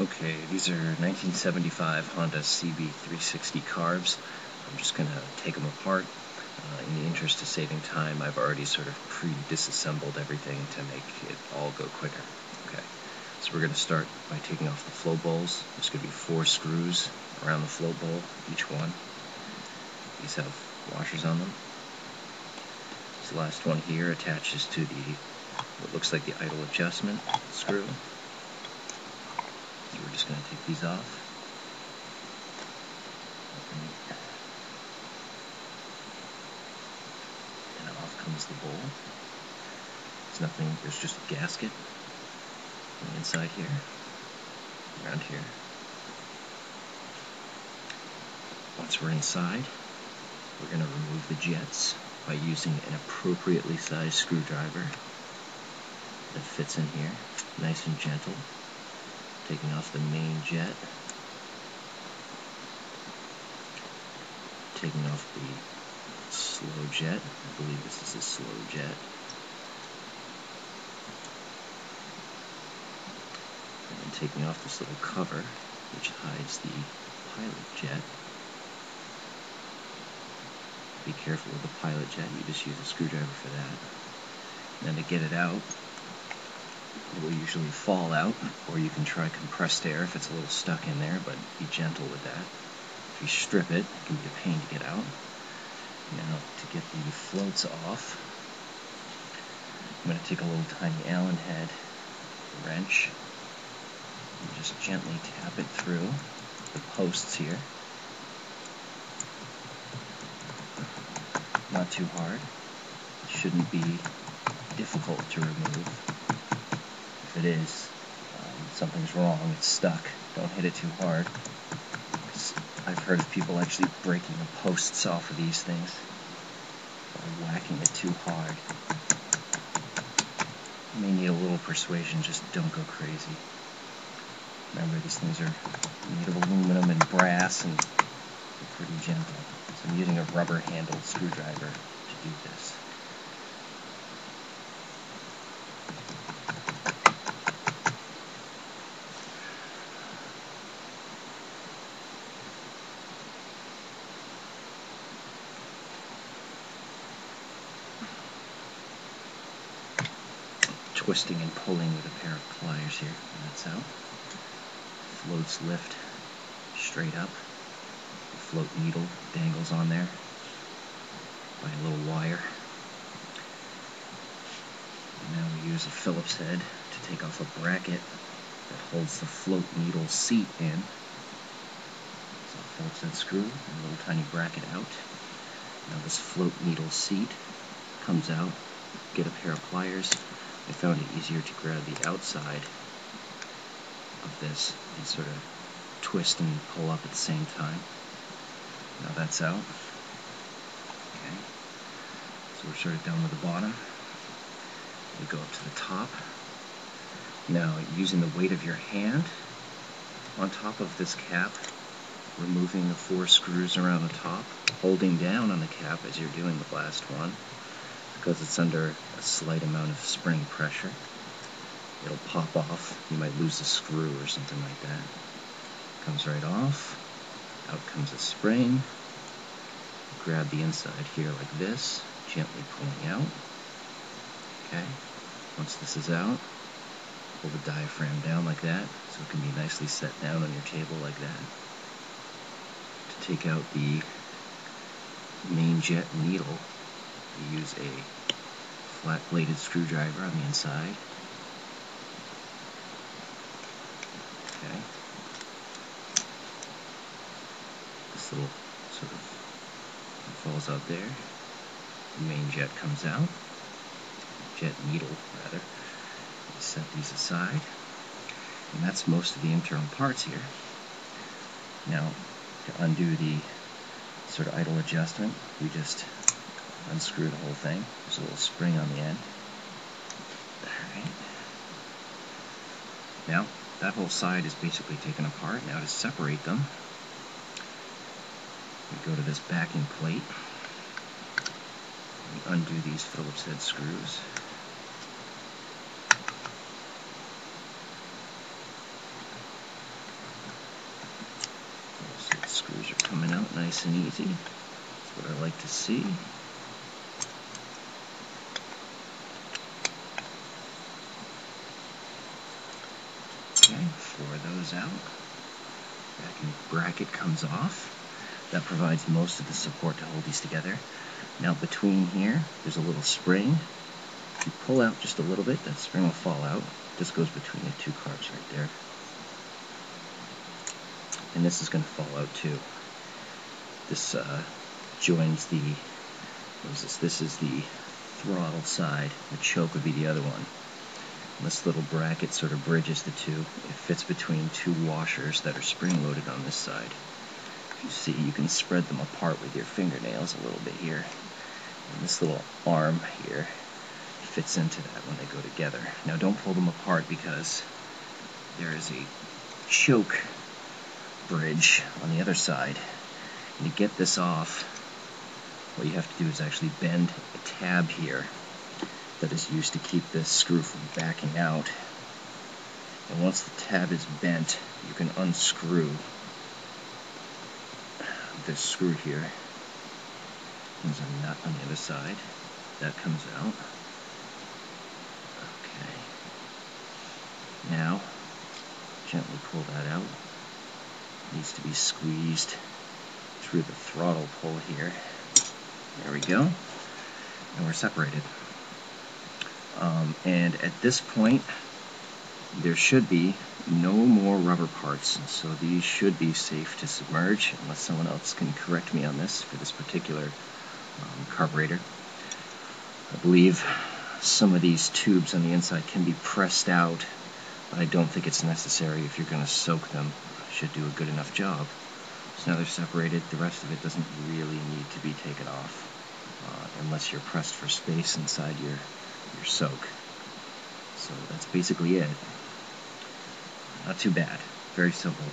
Okay, these are 1975 Honda CB360 carbs. I'm just going to take them apart. In the interest of saving time, I've already sort of pre-disassembled everything to make it all go quicker. Okay, so we're going to start by taking off the float bowls. There's going to be 4 screws around the float bowl, each one. These have washers on them. This last one here attaches to what looks like the idle adjustment screw. So we're just going to take these off. And off comes the bowl. There's nothing, there's just a gasket on the inside here, around here. Once we're inside, we're going to remove the jets by using an appropriately sized screwdriver that fits in here, nice and gentle. Taking off the main jet, taking off the slow jet. I believe this is a slow jet. And then taking off this little cover, which hides the pilot jet. Be careful with the pilot jet, you just use a screwdriver for that. And then to get it out, it will usually fall out, or you can try compressed air if it's a little stuck in there, but be gentle with that. If you strip it, it can be a pain to get out. Now, to get the floats off, I'm going to take a little tiny Allen head wrench and just gently tap it through the posts here. Not too hard. It shouldn't be difficult to remove. If it is, something's wrong, it's stuck. Don't hit it too hard. I've heard of people actually breaking the posts off of these things by whacking it too hard. You may need a little persuasion, just don't go crazy. Remember, these things are made of aluminum and brass and they're pretty gentle. So I'm using a rubber-handled screwdriver to do this. Twisting and pulling with a pair of pliers here, and that's out. Floats lift straight up. The float needle dangles on there by a little wire. And now we use a Phillips head to take off a bracket that holds the float needle seat in. So a Phillips head screw and a little tiny bracket out. Now this float needle seat comes out. Get a pair of pliers. I found it easier to grab the outside of this and sort of twist and pull up at the same time. Now that's out. Okay. So we're sort of done with the bottom. We go up to the top. Now, using the weight of your hand on top of this cap, removing the 4 screws around the top, holding down on the cap as you're doing the last one, because it's under a slight amount of spring pressure. It'll pop off. You might lose a screw or something like that. Comes right off. Out comes a spring. Grab the inside here like this, gently pulling out. Okay. Once this is out, pull the diaphragm down like that, so it can be nicely set down on your table like that. To take out the main jet needle, you use a flat-bladed screwdriver on the inside. Okay. This little sort of falls out there. The main jet comes out. Jet needle, rather. Set these aside. And that's most of the internal parts here. Now, to undo the sort of idle adjustment, we just unscrew the whole thing. There's a little spring on the end. Alright. Now, that whole side is basically taken apart. Now to separate them, we go to this backing plate. We undo these Phillips head screws. Screws are coming out nice and easy. That's what I like to see. Okay, 4 of those out. Backing bracket comes off. That provides most of the support to hold these together. Now between here, there's a little spring. If you pull out just a little bit, that spring will fall out. This goes between the 2 carbs right there. And this is going to fall out too. This joins the, what is this? This is the throttle side. The choke would be the other one. And this little bracket sort of bridges the two. It fits between 2 washers that are spring-loaded on this side. If you see, you can spread them apart with your fingernails a little bit here. And this little arm here fits into that when they go together. Now don't pull them apart because there is a choke bridge on the other side. And to get this off, what you have to do is actually bend a tab here that is used to keep this screw from backing out. And once the tab is bent, you can unscrew this screw here. There's a nut on the other side. That comes out. Okay. Now, gently pull that out. It needs to be squeezed through the throttle pull here. There we go. And we're separated. And at this point, there should be no more rubber parts, so these should be safe to submerge, unless someone else can correct me on this for this particular carburetor. I believe some of these tubes on the inside can be pressed out, but I don't think it's necessary if you're going to soak them. It should do a good enough job. So now they're separated. The rest of it doesn't really need to be taken off, unless you're pressed for space inside your soak. So that's basically it. Not too bad. Very simple.